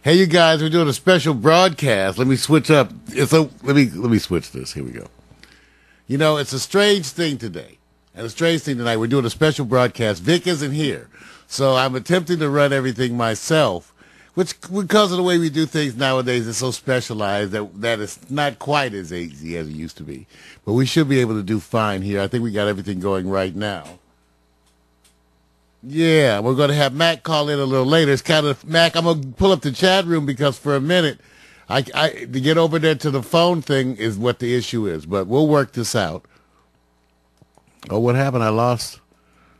Hey, you guys, we're doing a special broadcast. Let me switch up. Let me switch this. Here we go. You know, it's a strange thing today, and a strange thing tonight. We're doing a special broadcast. Vic isn't here, so I'm attempting to run everything myself, which, because of the way we do things nowadays, is so specialized that it's not quite as easy as it used to be. But we should be able to do fine here. I think we got everything going right now. Yeah, we're going to have Mac call in a little later. It's kind of, Mac, I'm going to pull up the chat room because for a minute, to get over there to the phone thing is what the issue is. But we'll work this out. Oh, what happened? I lost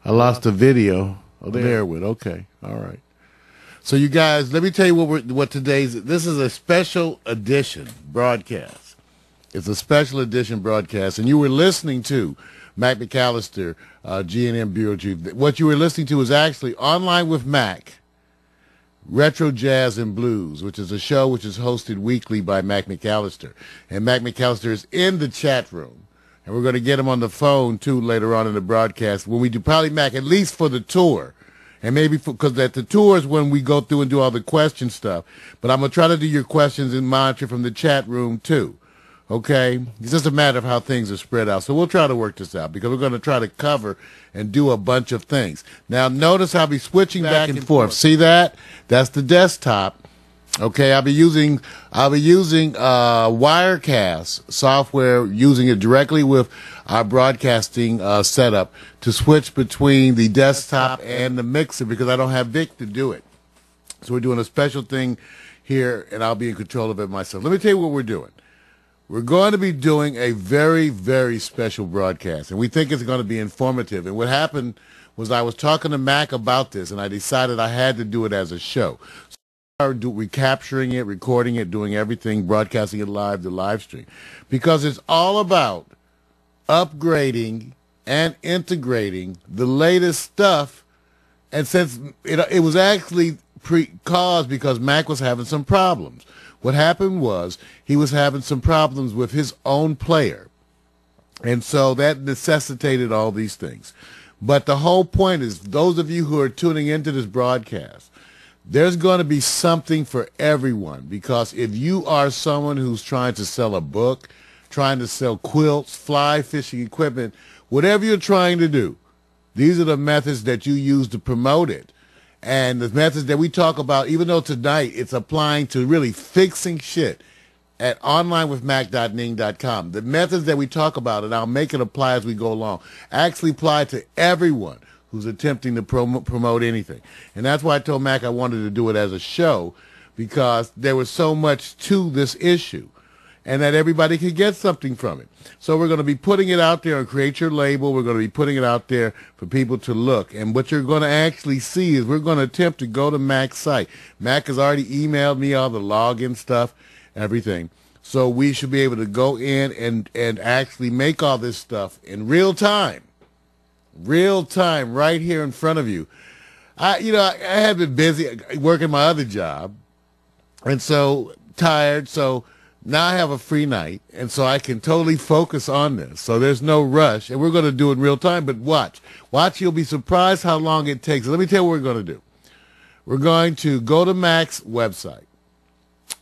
the video. Oh, there it went. Okay, all right. So you guys, let me tell you what this is a special edition broadcast. It's a special edition broadcast, and you were listening to Mac McAllister, G&M Bureau Chief. What you were listening to is actually Online with Mac, Retro Jazz and Blues, which is a show which is hosted weekly by Mac McAllister. And Mac McAllister is in the chat room. And we're going to get him on the phone, too, later on in the broadcast when we do probably Mac, at least for the tour. And maybe because at the tour is when we go through and do all the question stuff. But I'm going to try to do your questions and monitor from the chat room, too. Okay? It's just a matter of how things are spread out. So we'll try to work this out because we're going to try to cover and do a bunch of things. Now, notice I'll be switching back and forth. See that? That's the desktop. Okay, I'll be using Wirecast software, using it directly with our broadcasting setup to switch between the desktop and the mixer because I don't have Vic to do it. So we're doing a special thing here, and I'll be in control of it myself. Let me tell you what we're doing. We're going to be doing a very, very special broadcast, and we think it's going to be informative. And what happened was I was talking to Mac about this, and I decided I had to do it as a show. Recapturing it, recording it, doing everything, broadcasting it live, the live stream, because it's all about upgrading and integrating the latest stuff. And since it was actually caused because Mac was having some problems. What happened was he was having some problems with his own player, and so that necessitated all these things. But the whole point is, those of you who are tuning into this broadcast, there's going to be something for everyone, because if you are someone who's trying to sell a book, trying to sell quilts, fly fishing equipment, whatever you're trying to do, these are the methods that you use to promote it. And the methods that we talk about, even though tonight it's applying to really fixing shit at onlinewithmac.ning.com, the methods that we talk about, and I'll make it apply as we go along, actually apply to everyone who's attempting to promote anything. And that's why I told Mac I wanted to do it as a show, because there was so much to this issue and that everybody could get something from it. So we're going to be putting it out there and Create Your Label. We're going to be putting it out there for people to look. And what you're going to actually see is we're going to attempt to go to Mac's site. Mac has already emailed me all the login stuff, everything. So we should be able to go in and actually make all this stuff in real time. Real time, right here in front of you. I have been busy working my other job, and so tired. So now I have a free night, and so I can totally focus on this. So there's no rush, and we're going to do it in real time. But watch, you'll be surprised how long it takes. Let me tell you what we're going to do. We're going to go to Mac's website.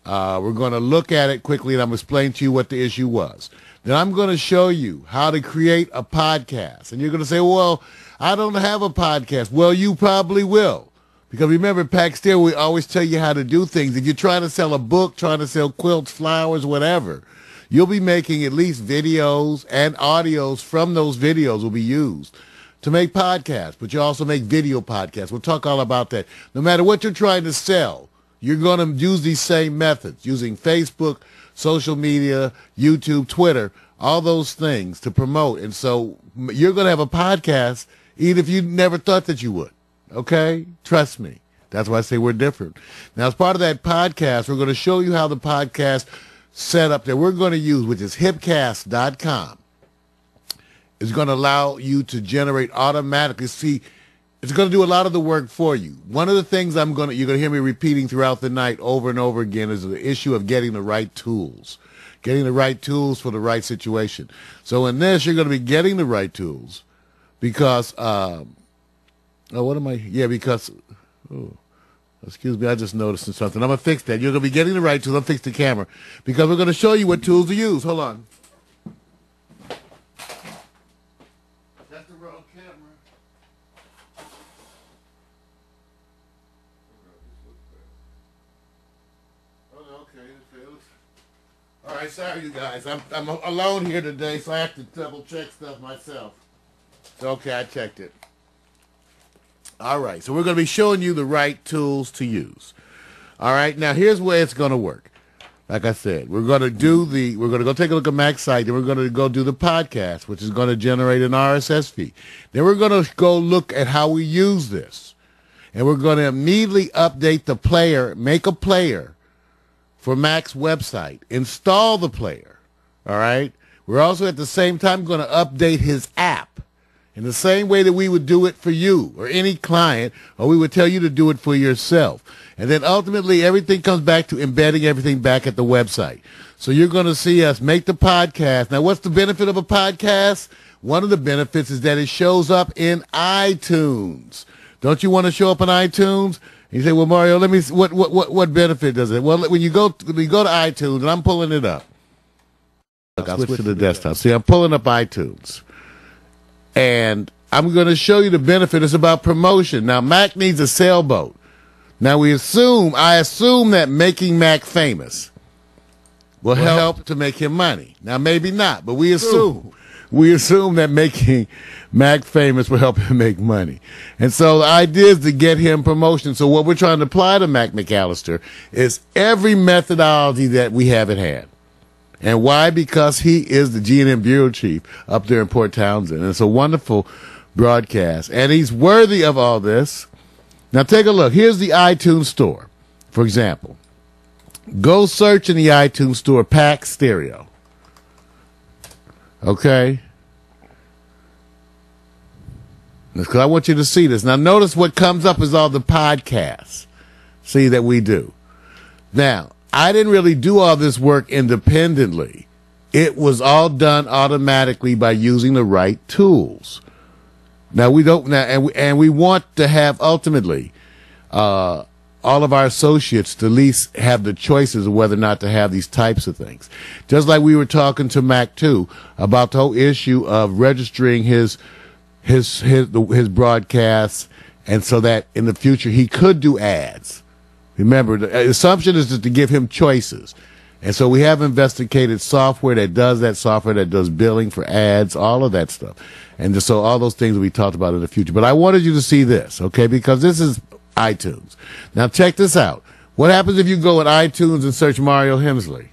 We're going to look at it quickly, and I'm going to explain to you what the issue was. Then I'm going to show you how to create a podcast. And you're going to say, well, I don't have a podcast. Well, you probably will. Because remember, Paxter, we always tell you how to do things. If you're trying to sell a book, trying to sell quilts, flowers, whatever, you'll be making at least videos, and audios from those videos will be used to make podcasts. But you also make video podcasts. We'll talk all about that. No matter what you're trying to sell, you're going to use these same methods, using Facebook, social media, YouTube, Twitter, all those things to promote. And so you're going to have a podcast even if you never thought that you would. Okay? Trust me. That's why I say we're different. Now, as part of that podcast, we're going to show you how the podcast setup that we're going to use, which is hipcast.com, is going to allow you to generate automatically. See, it's going to do a lot of the work for you. One of the things you're going to hear me repeating throughout the night over and over again is the issue of getting the right tools. Getting the right tools for the right situation. So in this, you're going to be getting the right tools because, because Excuse me, I just noticed something. I'm going to fix that. You're going to be getting the right tools. I'll fix the camera because we're going to show you what tools to use. Hold on. That's the wrong camera. Oh, okay. All right, sorry, you guys. I'm alone here today, so I have to double check stuff myself. Okay, I checked it. All right, so we're going to be showing you the right tools to use. All right, now here's where it's going to work. Like I said, we're going to go take a look at Mac's site, and we're going to go do the podcast, which is going to generate an RSS feed. Then we're going to go look at how we use this, and we're going to immediately update the player, make a player for Mac's website, install the player. All right, we're also at the same time going to update his app. In the same way that we would do it for you or any client, or we would tell you to do it for yourself. And then ultimately everything comes back to embedding everything back at the website. So you're going to see us make the podcast. Now, what's the benefit of a podcast? One of the benefits is that it shows up in iTunes. Don't you want to show up in iTunes? And you say, well, Mario, let me see, what benefit does it? Well, when you go to iTunes, and I'm pulling it up. Look, I'll switch to the desktop. See, I'm pulling up iTunes. And I'm going to show you the benefit. It's about promotion. Now, Mac needs a sailboat. Now, I assume that making Mac famous will help to make him money. Now, maybe not, but we assume that making Mac famous will help him make money. And so the idea is to get him promotion. So what we're trying to apply to Mac McAllister is every methodology that we have at hand. And why? Because he is the G&M Bureau Chief up there in Port Townsend. And it's a wonderful broadcast. And he's worthy of all this. Now take a look. Here's the iTunes Store, for example. Go search in the iTunes Store, Pack Stereo. Okay? Because I want you to see this. Now notice what comes up is all the podcasts. See that we do. Now, I didn't really do all this work independently. It was all done automatically by using the right tools. Now we want to have ultimately all of our associates to at least have the choices of whether or not to have these types of things. Just like we were talking to Mac too about the whole issue of registering his broadcasts, and so that in the future he could do ads. Remember, the assumption is to give him choices. And so we have investigated software that does that, software that does billing for ads, all of that stuff. And so all those things will be talked about in the future. But I wanted you to see this, okay, because this is iTunes. Now check this out. What happens if you go in iTunes and search Mario Hemsley?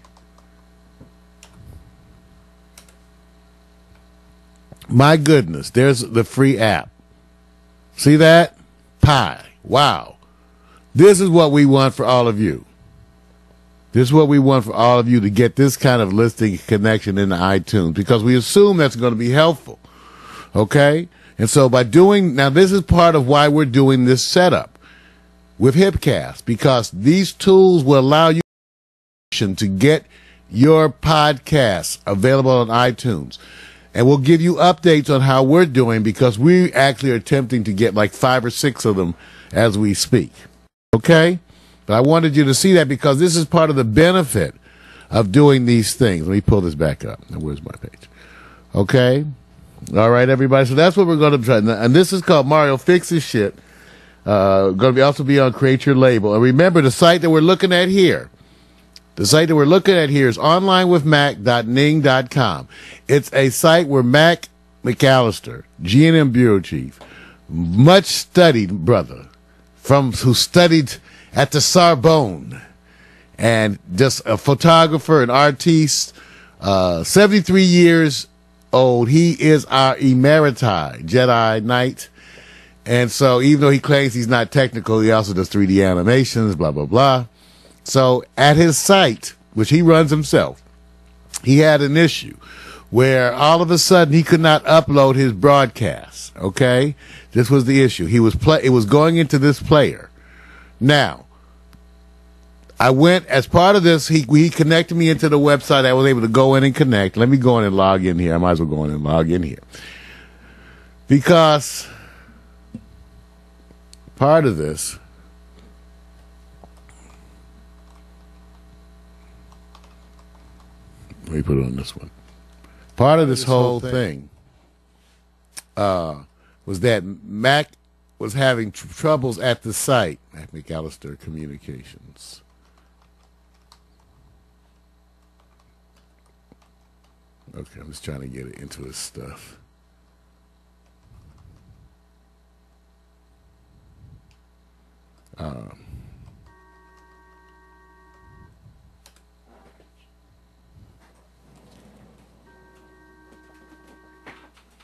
My goodness, there's the free app. See that? Pi. Wow. This is what we want for all of you. This is what we want for all of you, to get this kind of listing connection into iTunes, because we assume that's going to be helpful. Okay? And so now this is part of why we're doing this setup with Hipcast, because these tools will allow you to get your podcasts available on iTunes. And we'll give you updates on how we're doing, because we actually are attempting to get like 5 or 6 of them as we speak. Okay? But I wanted you to see that because this is part of the benefit of doing these things. Let me pull this back up. Now, where's my page? Okay? All right, everybody. So that's what we're going to try. And this is called Mario Fixes Shit. Going to also be on Create Your Label. And remember, the site that we're looking at here, is onlinewithmac.ning.com. It's a site where Mac McAllister, G&M Bureau Chief, much studied brother, who studied at the Sorbonne, and just a photographer, an artiste, 73 years old. He is our emeriti Jedi Knight. And so even though he claims he's not technical, he also does 3D animations, blah, blah, blah. So at his site, which he runs himself, he had an issue where all of a sudden he could not upload his broadcasts. Okay? This was the issue. It was going into this player. Now, I went, as part of this, he connected me into the website. I was able to go in and connect. Let me go in and log in here. I might as well go in and log in here. Because part of this Let me put it on this one. Part of this whole thing was that Mac was having troubles at the site. Mac McAllister Communications. Okay, I'm just trying to get it into his stuff.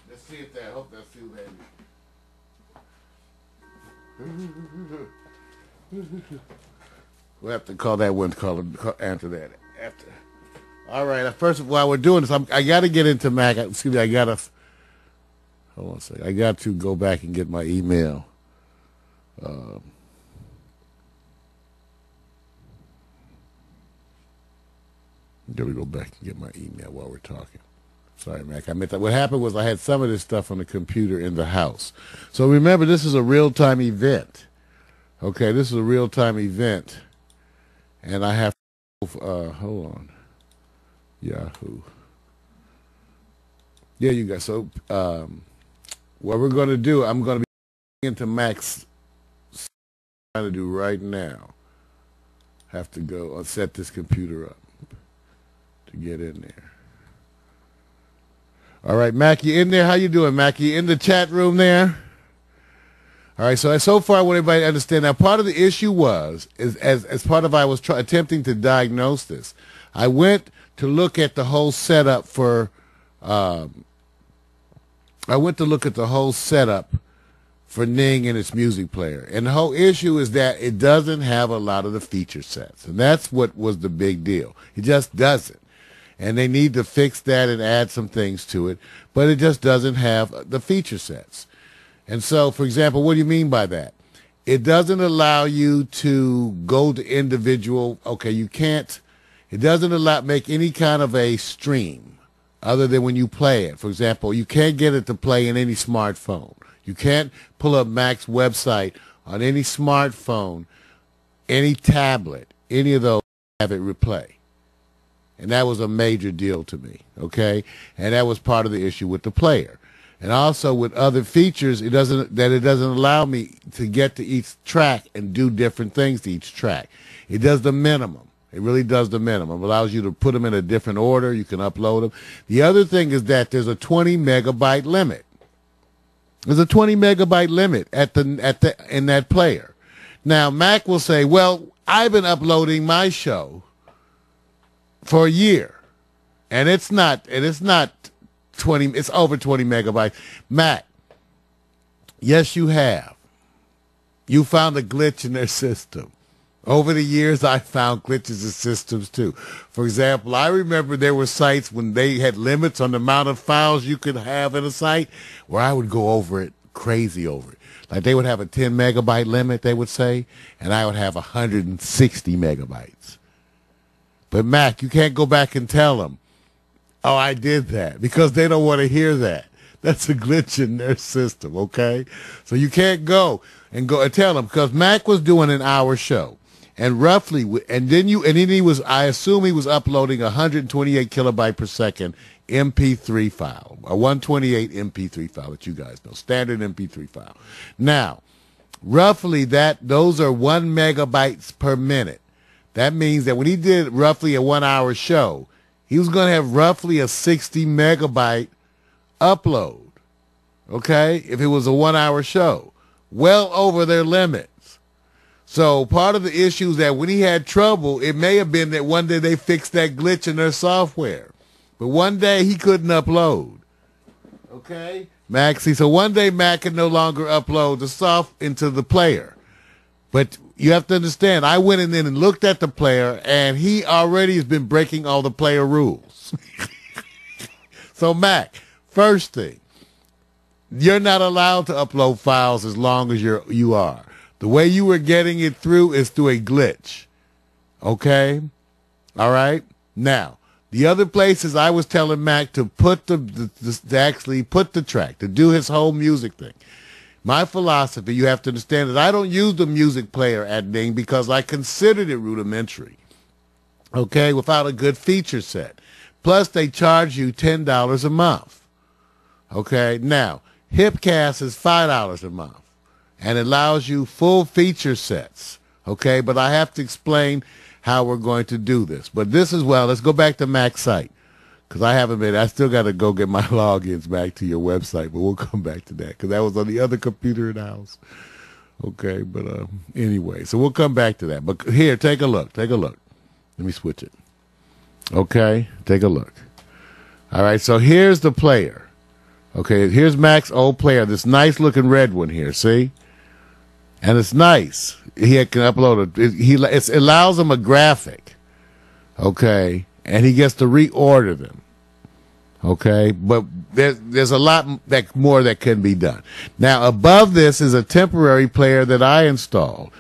Let's see if that. I hope that's who that is. We'll have to call that one. Answer that after. All right. First, while we're doing this, I got to get into Mac. Excuse me. I got to. Hold on a second. I got to go back and get my email. Got to go back and get my email while we're talking. Sorry, Mac. I meant that. What happened was I had some of this stuff on the computer in the house. So remember, this is a real-time event. Okay, this is a real-time event. And I have to, hold on. Yahoo. Yeah, you guys. So what we're going to do, I'm going to be into Mac's trying to do right now. Have to go set this computer up to get in there. All right, Mac, you in there? How you doing, Mac? You in the chat room there? All right, so far I want everybody to understand. Now, part of the issue is as part of I was attempting to diagnose this, I went to look at the whole setup for Ning and its music player. And the whole issue is that it doesn't have a lot of the feature sets. And that's what was the big deal. It just doesn't. And they need to fix that and add some things to it. But it just doesn't have the feature sets. And so, for example, what do you mean by that? It doesn't allow you to go to individual, okay, you can't, it doesn't make any kind of a stream other than when you play it. For example, you can't get it to play in any smartphone. You can't pull up Mac's website on any smartphone, any tablet, any of those, have it replay. And that was a major deal to me, okay? And that was part of the issue with the player. And also with other features, it doesn't allow me to get to each track and do different things to each track. It does the minimum. It really does the minimum. It allows you to put them in a different order. You can upload them. The other thing is that there's a 20 megabyte limit. There's a 20 megabyte limit in that player. Now, Mac will say, well, I've been uploading my show for a year, and it's not 20, it's over 20 megabytes. Mac, yes, you have. You found a glitch in their system. Over the years, I found glitches in systems too. For example, I remember there were sites when they had limits on the amount of files you could have in a site where I would go over it, crazy over it. Like they would have a 10 megabyte limit, they would say, and I would have 160 megabytes. But Mac, you can't go back and tell them, oh, I did that, because they don't want to hear that. That's a glitch in their system, okay? So you can't go and tell them, because Mac was doing an hour show, and roughly, and then he was, I assume he was uploading 128 kilobyte per second MP3 file, a 128 MP3 file that you guys know, standard MP3 file. Now, roughly those are 1 megabytes per minute. That means that when he did roughly a 1 hour show, he was going to have roughly a 60 megabyte upload, okay, if it was a 1 hour show, well over their limits. So part of the issue is that when he had trouble, it may have been that one day they fixed that glitch in their software, but one day he couldn't upload, okay, Maxie. So one day Mac can no longer upload the soft into the player. But you have to understand, I went in and looked at the player, and he already has been breaking all the player rules. So, Mac, first thing, you're not allowed to upload files as long as you are. The way you were getting it through is through a glitch. Okay? All right? Now, the other places I was telling Mac to put to actually put the track, to do his whole music thing. My philosophy, you have to understand, is I don't use the music player at Ning because I considered it rudimentary, okay, without a good feature set. Plus, they charge you $10 a month. Okay, now, Hipcast is $5 a month, and it allows you full feature sets. Okay, but I have to explain how we're going to do this. But this as well, let's go back to Mac's site, because I still got to go get my logins back to your website, but we'll come back to that, because that was on the other computer in the house. Okay, but anyway, so we'll come back to that. But here, take a look. Let me switch it. Okay, take a look. All right, so here's the player. Okay, here's Mac's old player, this nice-looking red one here, see? And it's nice. He can upload it. It allows him a graphic, okay, and he gets to reorder them, okay? But there's a lot more that can be done. Now, above this is a temporary player that I installed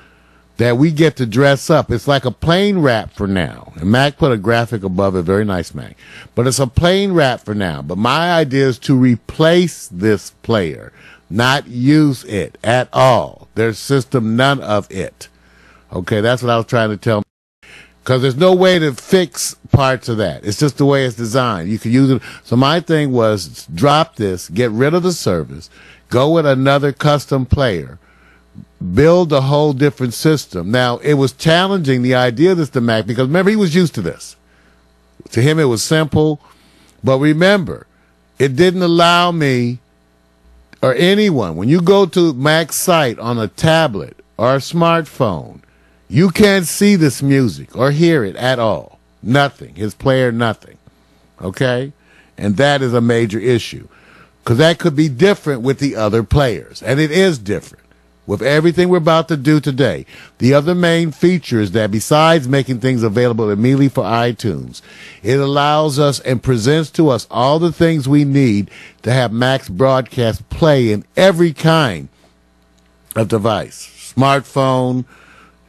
that we get to dress up. It's like a plain wrap for now. And Mac put a graphic above it. Very nice, Mac. But it's a plain wrap for now. But my idea is to replace this player, not use it at all. There's system, none of it. Okay, that's what I was trying to tell. Because there's no way to fix parts of that. It's just the way it's designed. You can use it. So my thing was drop this, get rid of the service, go with another custom player, build a whole different system. Now, it was challenging, the idea of this to Mac, because remember, he was used to this. To him, it was simple. But remember, it didn't allow me or anyone, when you go to Mac's site on a tablet or a smartphone, you can't see this music or hear it at all. Nothing. His player, nothing. Okay? And that is a major issue. Because that could be different with the other players. And it is different. With everything we're about to do today, the other main feature is that besides making things available immediately for iTunes, it allows us and presents to us all the things we need to have Mac's Broadcast play in every kind of device. Smartphone,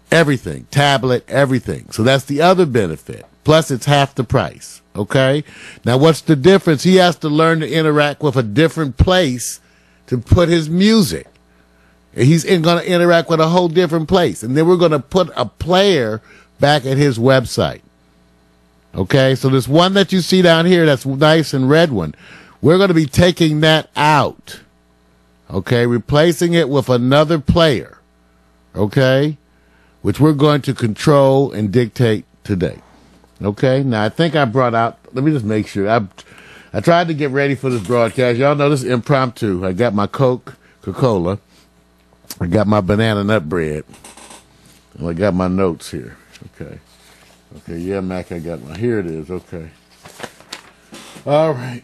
everything. Tablet, everything. So that's the other benefit. Plus, it's half the price. Okay? Now, what's the difference? He has to learn to interact with a different place to put his music. He's going to interact with a whole different place. And then we're going to put a player back at his website. Okay? So this one that you see down here, that's nice and red one, we're going to be taking that out. Okay? Replacing it with another player. Okay? Which we're going to control and dictate today. Okay? Now, I think I brought out, let me just make sure. I tried to get ready for this broadcast. Y'all know this is impromptu. I got my Coca-Cola. I got my banana nut bread. And I got my notes here. Okay. Okay, yeah, Mac, I got my, here it is. Okay. All right.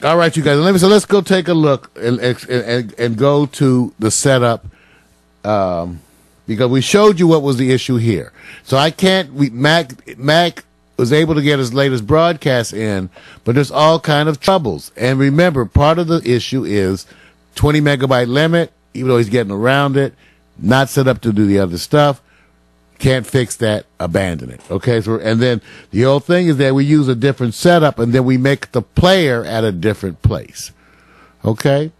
All right, you guys. So let's go take a look and go to the setup, because we showed you what was the issue here. So Mac was able to get his latest broadcast in, but there's all kind of troubles. And remember, part of the issue is 20 megabyte limit. Even though he's getting around it, not set up to do the other stuff, can't fix that, abandon it. Okay, so and then the whole thing is that we use a different setup, and then we make the player at a different place. Okay,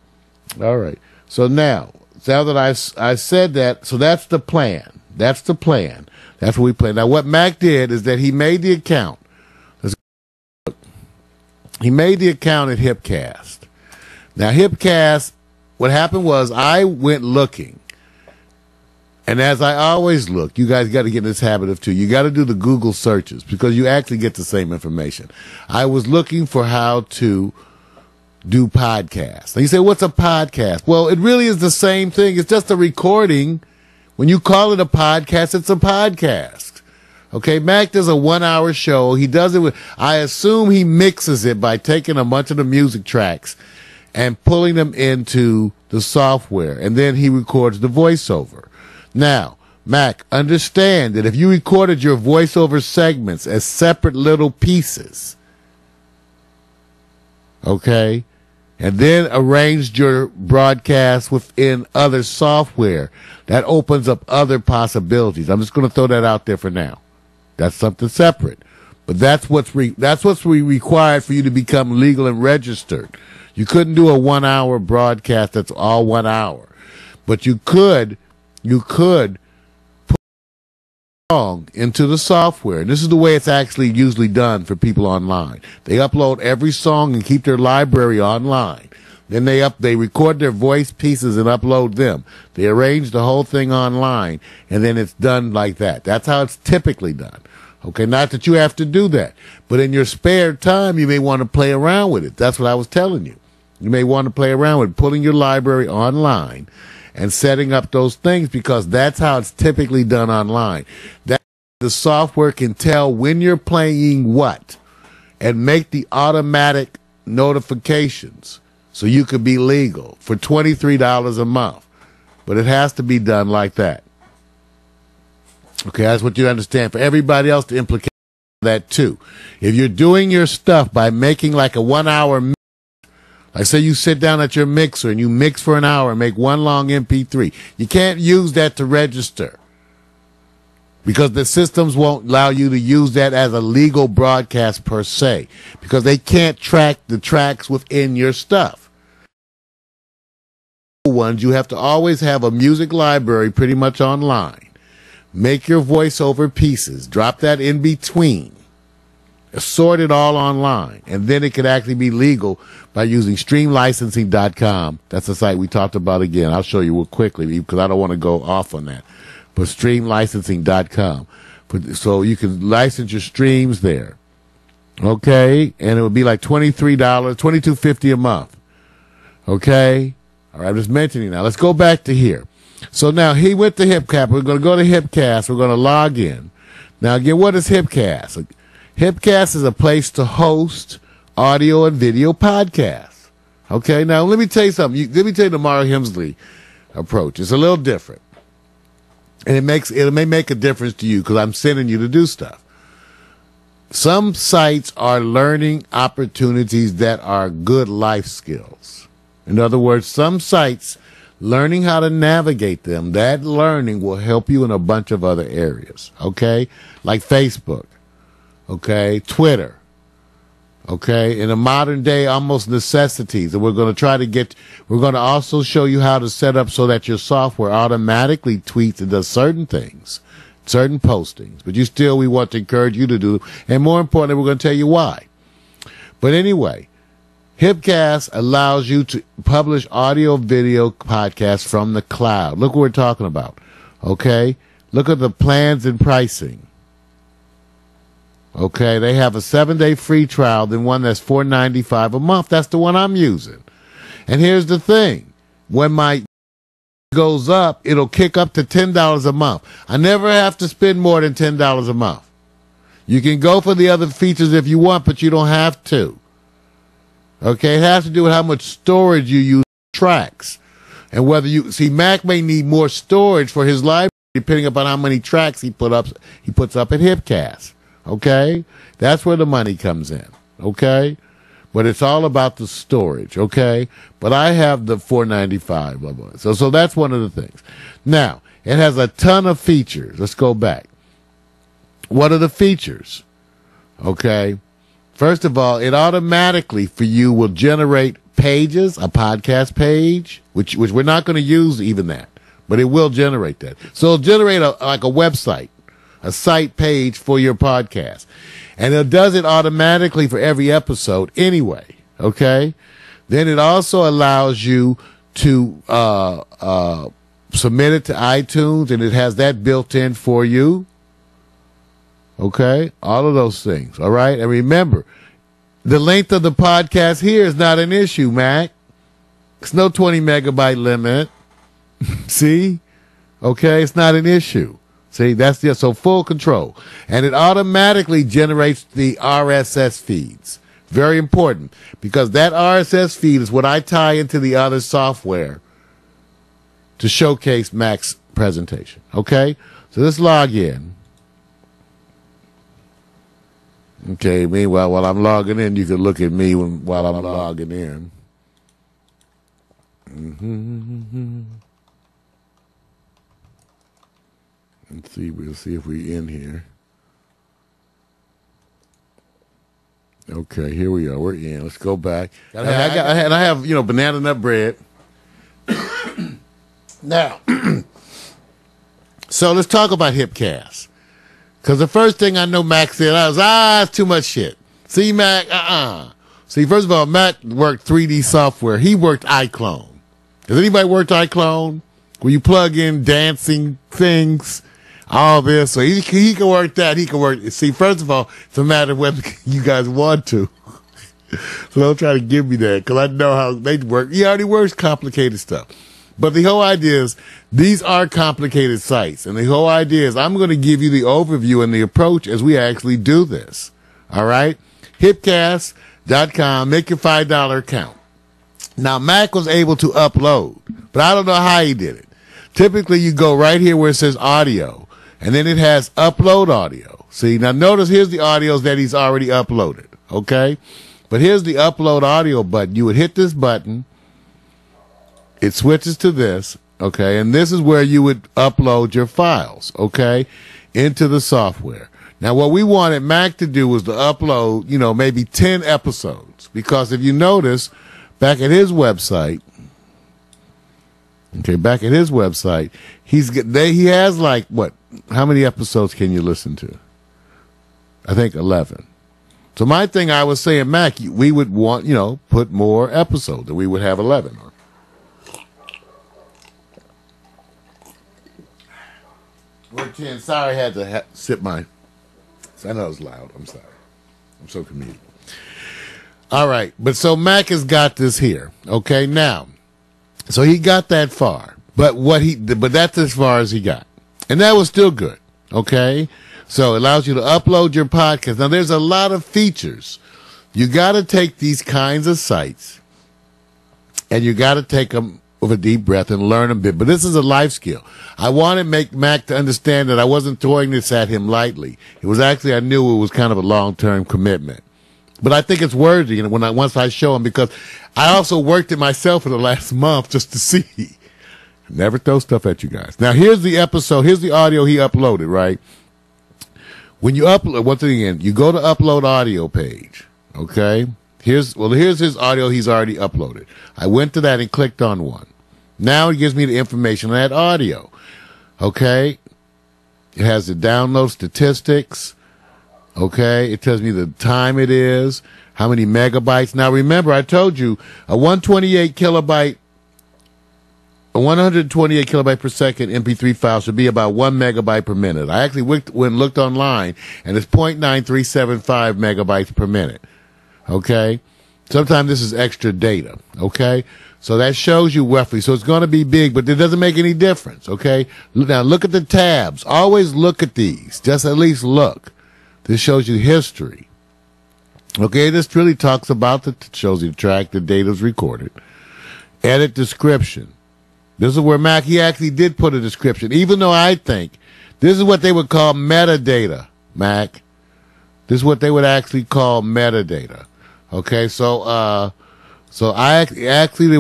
all right. So now that I said that, so that's the plan. That's the plan. That's what we play. Now, what Mac did is that he made the account. He made the account at Hipcast. Now, Hipcast. What happened was I went looking, and as I always look, you guys got to get in this habit of too. You got to do the Google searches because you actually get the same information. I was looking for how to do podcasts. And you say, what's a podcast? Well, it really is the same thing. It's just a recording. When you call it a podcast, it's a podcast. Okay, Mac does a 1 hour show. He does it with, I assume he mixes it by taking a bunch of the music tracks and pulling them into the software, and then he records the voiceover. Now, Mac, understand that if you recorded your voiceover segments as separate little pieces, okay, and then arranged your broadcast within other software, that opens up other possibilities. I'm just going to throw that out there for now. That's something separate. But that's what's required for you to become legal and registered. You couldn't do a 1 hour broadcast that's all 1 hour. But you could song into the software. And this is the way it's actually usually done for people online. They upload every song and keep their library online. Then they record their voice pieces and upload them. They arrange the whole thing online, and then it's done like that. That's how it's typically done. Okay, not that you have to do that, but in your spare time, you may want to play around with it. That's what I was telling you. You may want to play around with pulling your library online and setting up those things, because that's how it's typically done online. That the software can tell when you're playing what and make the automatic notifications so you could be legal for $23 a month. But it has to be done like that. Okay, that's what you understand. For everybody else to implicate that too. If you're doing your stuff by making like a 1 hour mix, like say you sit down at your mixer and you mix for an hour and make one long MP3, you can't use that to register, because the systems won't allow you to use that as a legal broadcast per se, because they can't track the tracks within your stuff. Ones, you have to always have a music library pretty much online. Make your voiceover pieces, drop that in between, sort it all online, and then it could actually be legal by using streamlicensing.com. That's the site we talked about again. I'll show you real quickly because I don't want to go off on that. But streamlicensing.com. So you can license your streams there. Okay? And it would be like $23, $22.50 a month. Okay? All right, I'm just mentioning now. Let's go back to here. So now he went to HipCast. We're going to go to HipCast. We're going to log in. Now again, what is HipCast? HipCast is a place to host audio and video podcasts. Okay, now let me tell you something. Let me tell you the Mario Hemsley approach. It's a little different. And it may make a difference to you because I'm sending you to do stuff. Some sites are learning opportunities that are good life skills. In other words, some sites, learning how to navigate them, that learning will help you in a bunch of other areas. Okay? Like Facebook. Okay? Twitter. Okay? In a modern day, almost necessities. And we're going to also show you how to set up so that your software automatically tweets and does certain things, certain postings. But we want to encourage you to do, and more importantly, we're going to tell you why. But anyway, HipCast allows you to publish audio video podcasts from the cloud. Look what we're talking about. Okay? Look at the plans and pricing. Okay, they have a 7-day free trial, then one that's $4.95 a month. That's the one I'm using. And here's the thing. When my goes up, it'll kick up to $10 a month. I never have to spend more than $10 a month. You can go for the other features if you want, but you don't have to. Okay, it has to do with how much storage you use for tracks. And whether Mac may need more storage for his library depending upon how many tracks he puts up at HipCast. Okay? That's where the money comes in. Okay? But it's all about the storage, okay? But I have the $4.95, blah, blah. So that's one of the things. Now, it has a ton of features. Let's go back. What are the features? Okay? First of all, it automatically for you will generate pages, a podcast page, which we're not going to use even that, but it will generate that. So it'll generate like a website, a site page for your podcast. And it does it automatically for every episode anyway, okay? Then it also allows you to submit it to iTunes, and it has that built in for you. Okay? All of those things, all right? And remember, the length of the podcast here is not an issue, Mac. It's no 20 megabyte limit. See? Okay? It's not an issue. See, that's just so full control. And it automatically generates the RSS feeds. Very important, because that RSS feed is what I tie into the other software to showcase Mac's presentation. Okay? So let's log in. Okay, meanwhile, while I'm logging in, you can look at me while I'm logging in. We'll see if we're in here. Okay, here we are. We're in. Let's go back. I have, banana nut bread. Now, so let's talk about HipCast. Because the first thing I know Mac said, I was, it's too much shit. See, Mac, See, first of all, Mac worked 3D software. He worked iClone. Has anybody worked iClone? Where you plug in dancing things, all this. So he can work that. He can work. See, first of all, it's a matter of whether you guys want to. So don't try to give me that, because I know how they work. He already works complicated stuff. But the whole idea is, these are complicated sites. And the whole idea is, I'm going to give you the overview and the approach as we actually do this. All right? Hipcast.com. Make your $5 account. Now, Mac was able to upload, but I don't know how he did it. Typically, you go right here where it says audio, and then it has upload audio. See, now notice here's the audios that he's already uploaded. Okay? But here's the upload audio button. You would hit this button. It switches to this, okay? And this is where you would upload your files, okay, into the software. Now, what we wanted Mac to do was to upload, maybe 10 episodes. Because if you notice, back at his website, he has like, how many episodes can you listen to? I think 11. So my thing, I was saying, Mac, we would want, put more episodes, and we would have 11. We're 10. Sorry, I had to sip mine. I know it was loud. I'm sorry. I'm so comedic. All right. But so Mac has got this here. Okay. Now, so he got that far, but that's as far as he got. And that was still good. Okay. So it allows you to upload your podcast. Now, there's a lot of features. You got to take these kinds of sites, and you got to take them with a deep breath and learn a bit. But this is a life skill. I want to make Mac to understand that I wasn't throwing this at him lightly. It was actually, I knew it was kind of a long-term commitment. But I think it's worthy once I show him, because I also worked it myself for the last month just to see. Never throw stuff at you guys. Now, here's the episode. Here's the audio he uploaded, right? When you upload, once again, you go to upload audio page, okay? Here's his audio he's already uploaded. I went to that and clicked on one. Now it gives me the information on that audio, okay? It has the download statistics, okay? It tells me the time it is, how many megabytes. Now remember, I told you a 128 kilobyte per second MP3 file should be about 1 megabyte per minute. I actually went and looked online, and it's 0.9375 megabytes per minute. Okay? Sometimes this is extra data. Okay? So that shows you roughly. So it's going to be big, but it doesn't make any difference. Okay? Now look at the tabs. Always look at these. Just at least look. This shows you history. Okay? This really talks about shows you the track, the data's recorded. Edit description. This is where Mac, he actually did put a description, even though I think this is what they would call metadata, Mac. This is what they would actually call metadata. Okay, so they actually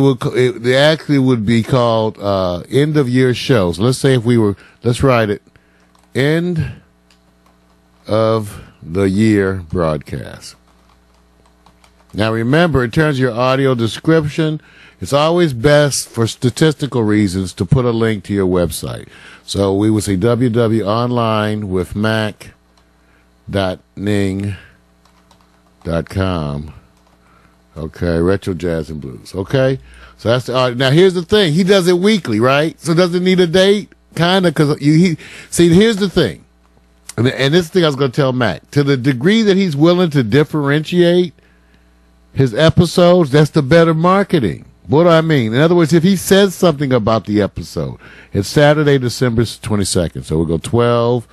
would be called end of year shows. Let's say let's write it, end of the year broadcast. Now remember, in terms of your audio description, it's always best for statistical reasons to put a link to your website. So we would say www.online.ning.com. Okay, retro jazz and blues. Okay, so that's the audio. Now here's the thing: he does it weekly, right? So does it need a date? Kind of, because see. Here's the thing, and this thing I was going to tell Mac. To the degree that he's willing to differentiate his episodes, that's the better marketing. What do I mean? In other words, if he says something about the episode, it's Saturday, December 22nd. So we'll go 12.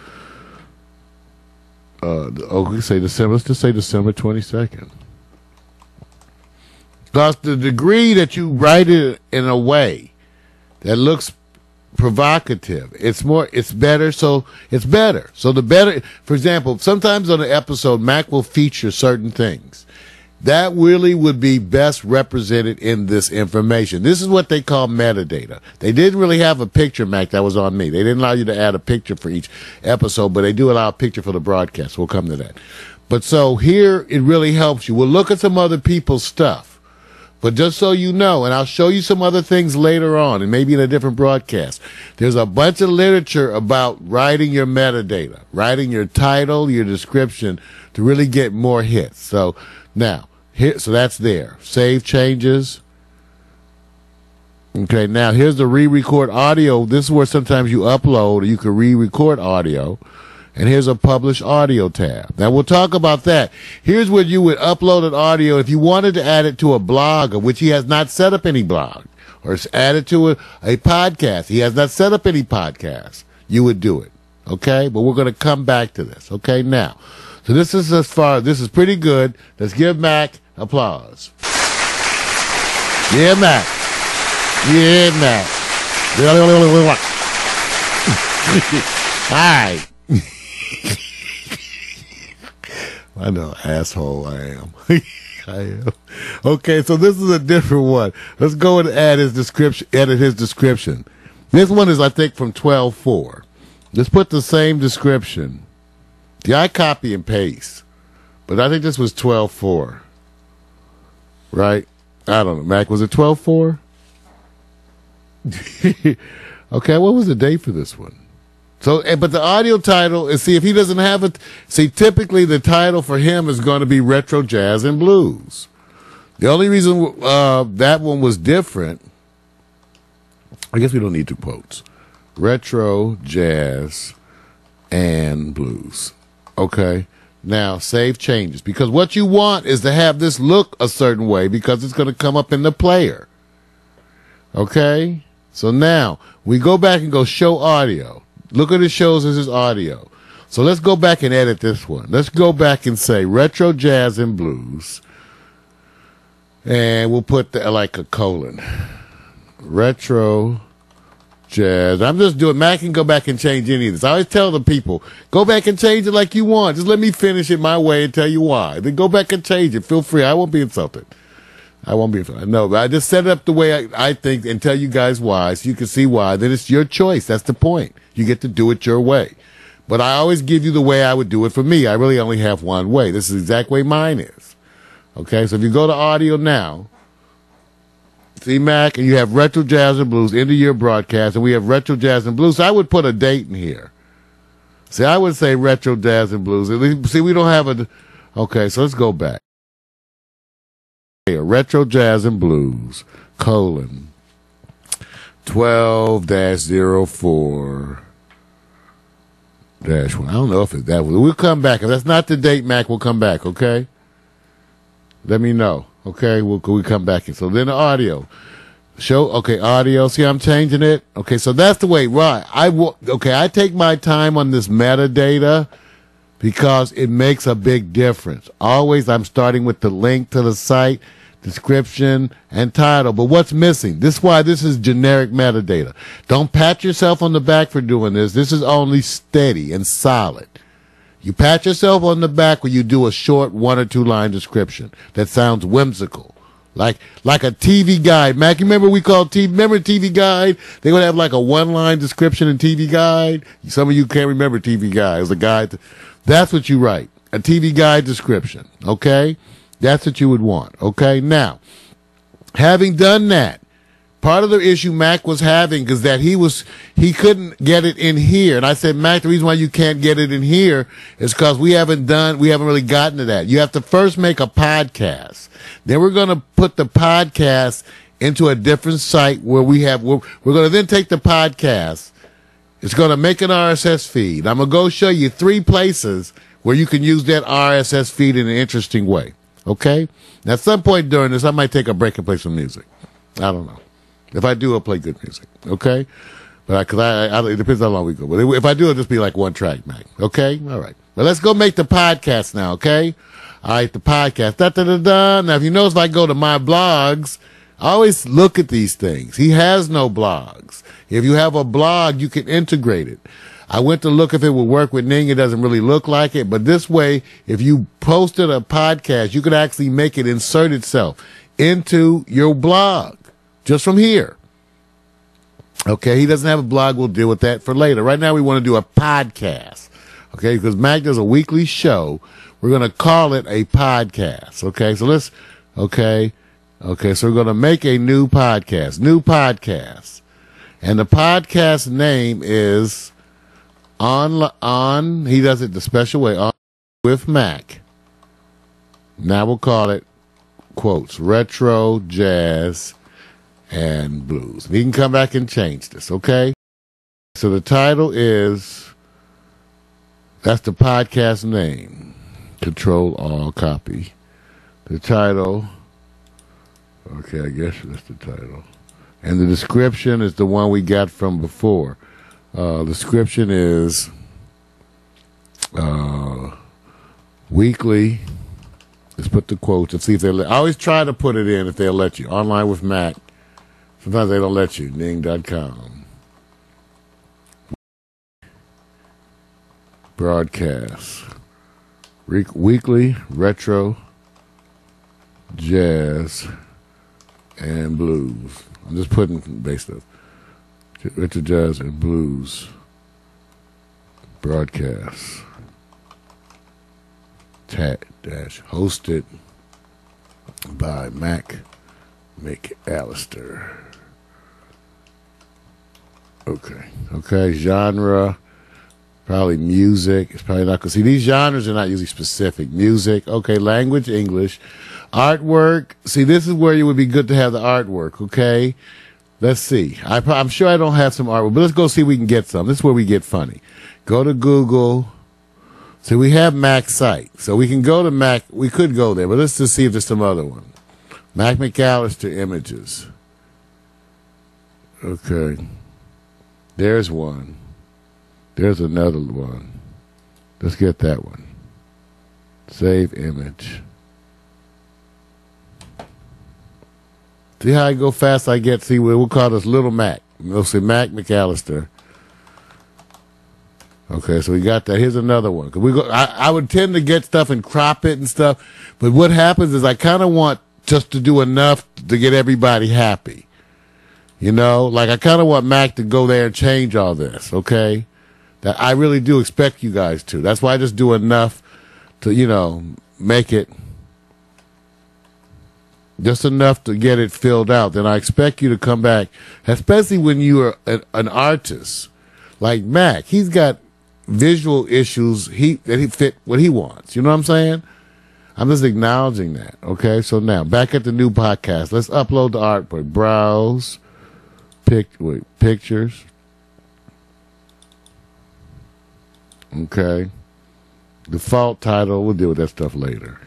We say December. Let's just say December 22nd. Because the degree that you write it in a way that looks provocative, it's better. So it's better. So the better, for example, sometimes on an episode, Mac will feature certain things that really would be best represented in this information. This is what they call metadata. They didn't really have a picture, Mac, that was on me. They didn't allow you to add a picture for each episode, but they do allow a picture for the broadcast. We'll come to that. But so here, it really helps you. We'll look at some other people's stuff. But just so you know, and I'll show you some other things later on, and maybe in a different broadcast, there's a bunch of literature about writing your metadata, writing your title, your description, to really get more hits. So now, so that's there. Save changes. Okay, now here's the re-record audio. This is where sometimes you upload, or you can re-record audio. And here's a publish audio tab. Now we'll talk about that. Here's where you would upload an audio if you wanted to add it to a blog, of which he has not set up any blog, or add it to a podcast. He has not set up any podcast. You would do it. Okay? But we're going to come back to this. Okay? Now, so this is this is pretty good. Let's give Mac applause. Yeah, Mac. Yeah, Mac. All right. I know, asshole I am. I am. Okay, so this is a different one. Let's go and add his description, edit his description. This one is, I think, from 12.4. Let's put the same description. Yeah, I copy and paste. But I think this was 12.4. Right? I don't know. Mac, was it 12.4? Okay, what was the date for this one? So, but the audio title is, see, if he doesn't have it, see, typically the title for him is going to be Retro Jazz and Blues. The only reason that one was different, I guess we don't need two quotes. Retro Jazz and Blues. Okay. Now, save changes. Because what you want is to have this look a certain way because it's going to come up in the player. Okay. So now, we go back and go show audio. Look at it shows as his audio. So let's go back and edit this one. Let's go back and say Retro Jazz and Blues. And we'll put like a colon. Retro Jazz. I'm just doing, Mac can go back and change any of this. I always tell the people, go back and change it like you want. Just let me finish it my way and tell you why. Then go back and change it. Feel free. I won't be insulted. I won't be insulted. No, but I just set it up the way I think and tell you guys why so you can see why. Then it's your choice. That's the point. You get to do it your way. But I always give you the way I would do it for me. I really only have one way. This is the exact way mine is. Okay, so if you go to audio now, see Mac, and you have Retro Jazz and Blues into your broadcast, and we have Retro Jazz and Blues. So I would put a date in here. See, I would say Retro Jazz and Blues. See, we don't have a... Okay, so let's go back. Retro Jazz and Blues, colon, 12-04-1. I don't know if it's that one. We'll come back. If that's not the date, Mac, we'll come back, okay? Let me know, okay? We'll come back. So then the audio. Show, okay, audio. See, I'm changing it. Okay, so that's the way, right. I take my time on this metadata because it makes a big difference. Always I'm starting with the link to the site, description, and title. But what's missing? This is why this is generic metadata. Don't pat yourself on the back for doing this. This is only steady and solid. You pat yourself on the back when you do a short 1 or 2 line description that sounds whimsical. Like a TV guide. Mac, you remember remember TV guide? They would have like a 1-line description in TV guide. Some of you can't remember TV guide. It was a guide. That's what you write. A TV guide description. Okay? That's what you would want. Okay? Now, having done that, part of the issue Mac was having is that he couldn't get it in here. And I said, Mac, the reason why you can't get it in here is because we haven't really gotten to that. You have to first make a podcast. Then we're going to put the podcast into a different site where we're going to then take the podcast. It's going to make an RSS feed. I'm going to go show you 3 places where you can use that RSS feed in an interesting way. Okay? Now, at some point during this, I might take a break and play some music. I don't know. If I do, I'll play good music. Okay? But it depends how long we go. But if I do, it'll just be like 1 track, Mac. Okay? All right. But let's go make the podcast now, okay? All right, the podcast. Da-da-da-da. Now, if you notice, if I go to my blogs, I always look at these things. He has no blogs. If you have a blog, you can integrate it. I went to look if it would work with Ning. It doesn't really look like it. But this way, if you posted a podcast, you could actually make it insert itself into your blog just from here. Okay, he doesn't have a blog. We'll deal with that for later. Right now, we want to do a podcast. Okay, because Mac does a weekly show. We're going to call it a podcast. Okay, so let's, okay, Okay, so we're going to make a new podcast. And the podcast name is on he does it the special way, On with Mac. Now we'll call it, quotes, retro, jazz, and blues. We can come back and change this, okay? So the title is, that's the podcast name. Control all copy. The title, okay, I guess that's the title. And the description is the one we got from before. The description is weekly. Let's put the quotes and see if they'll I always try to put it in if they'll let you. Online with Mac. Sometimes they don't let you. Ning.com. Broadcast. Weekly, retro, jazz, and blues. I'm just putting bass stuff. Retro, jazz, and blues. Broadcast. Hosted by Mac McAllister. Okay. Genre, probably music. It's probably not, because see, these genres are not usually specific. Music, okay. Language, English. Artwork, see, this is where you would be good to have the artwork, okay? Let's see. I'm sure I don't have some artwork, but let's go see if we can get some. This is where we get funny. Go to Google. So we have Mac's site. So we can go to Mac. We could go there, but let's just see if there's some other one. Mac McAllister images. Okay. There's one. There's another one. Let's get that one. Save image. See how I go fast I get? See, we'll call this Little Mac. We'll say Mac McAllister. Okay, so we got that. Here's another one. I would tend to get stuff and crop it and stuff, but what happens is I kind of want just to do enough to get everybody happy. You know, like I kind of want Mac to go there and change all this, okay? That I really do expect you guys to. That's why I just do enough to, you know, make it just enough to get it filled out. Then I expect you to come back, especially when you are an artist like Mac. He's got visual issues that he fit what he wants. You know what I'm saying? I'm just acknowledging that. Okay, so now back at the new podcast. Let's upload the artwork. Browse, pictures. Okay. Default title. We'll deal with that stuff later.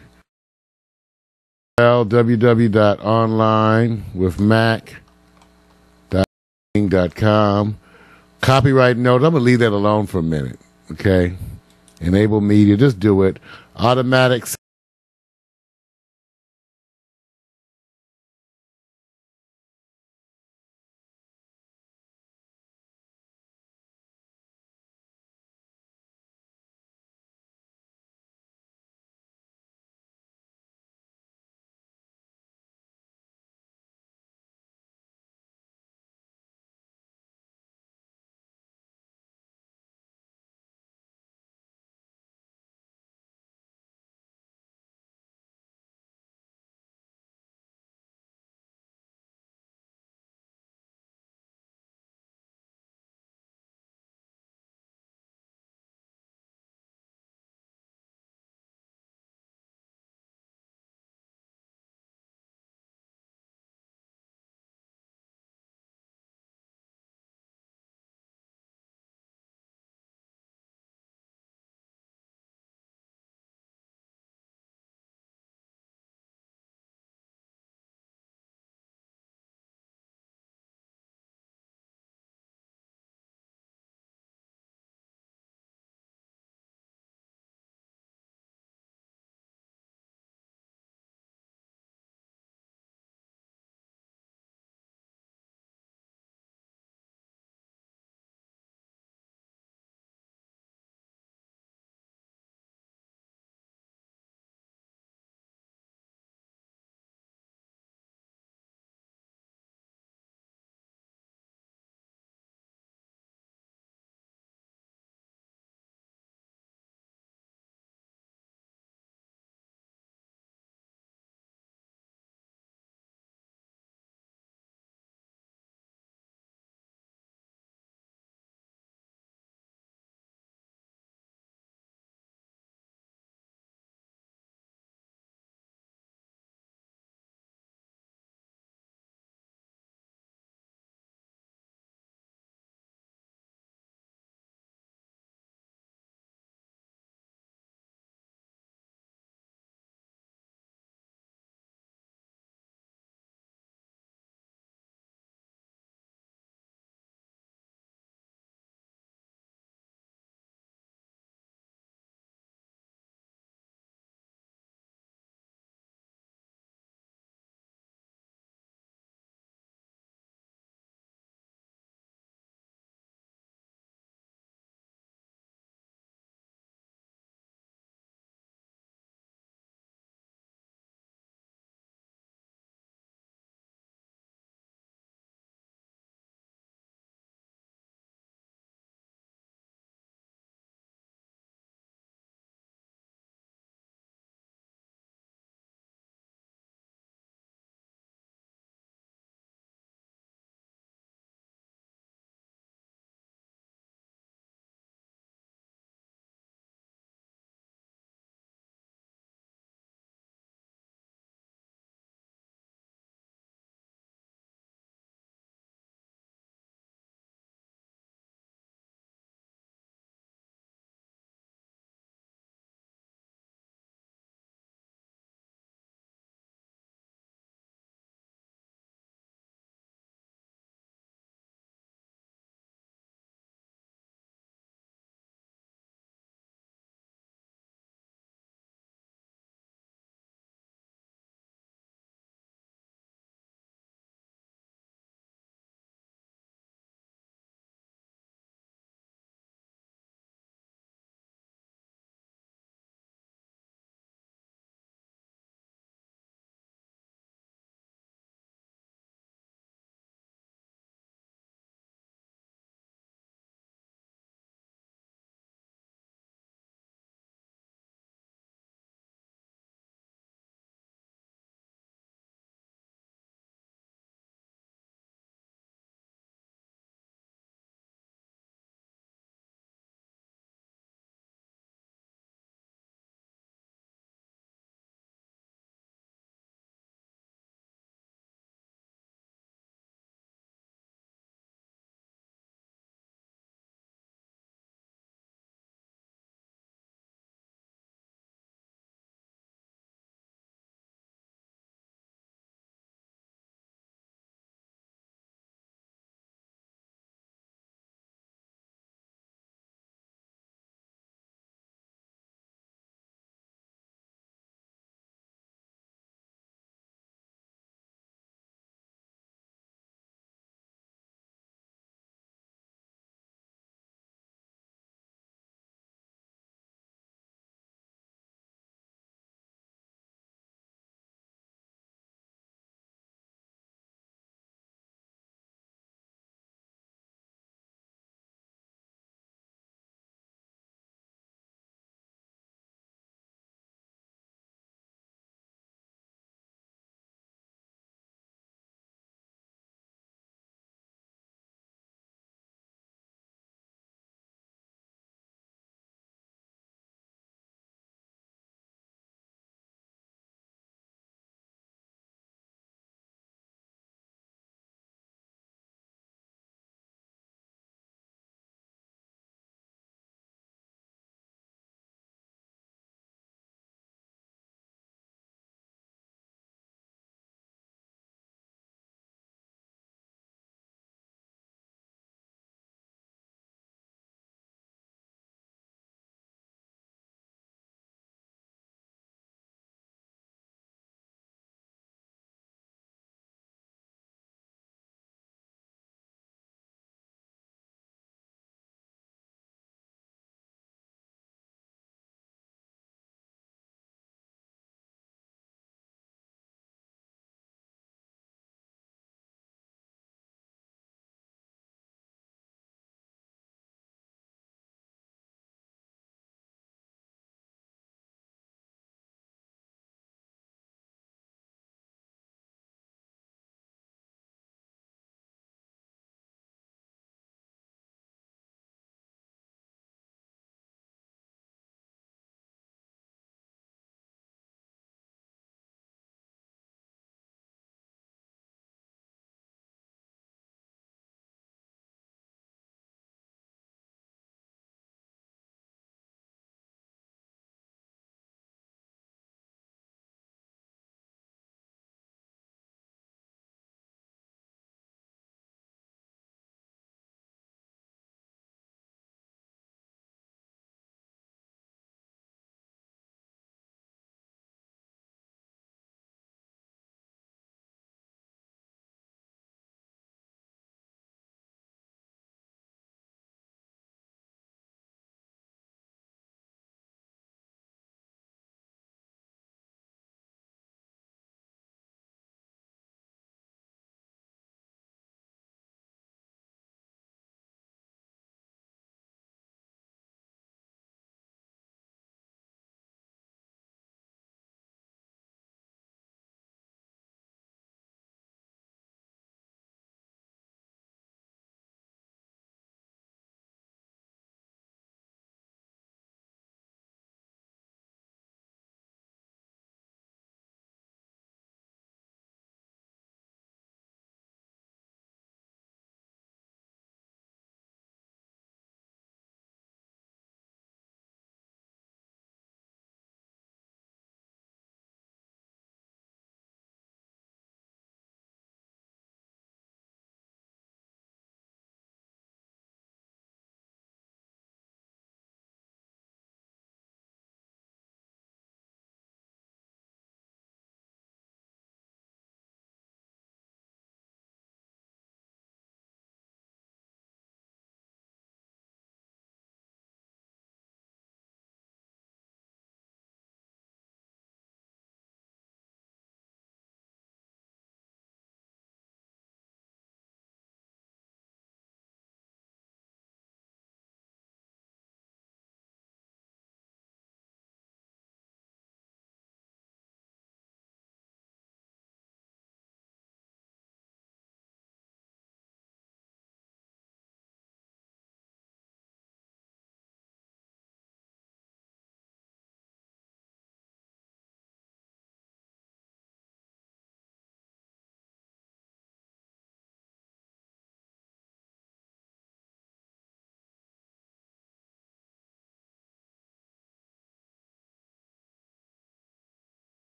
www.onlinewithmac.com. Copyright note. I'm gonna leave that alone for a minute. Okay. Enable media. Just do it. Automatic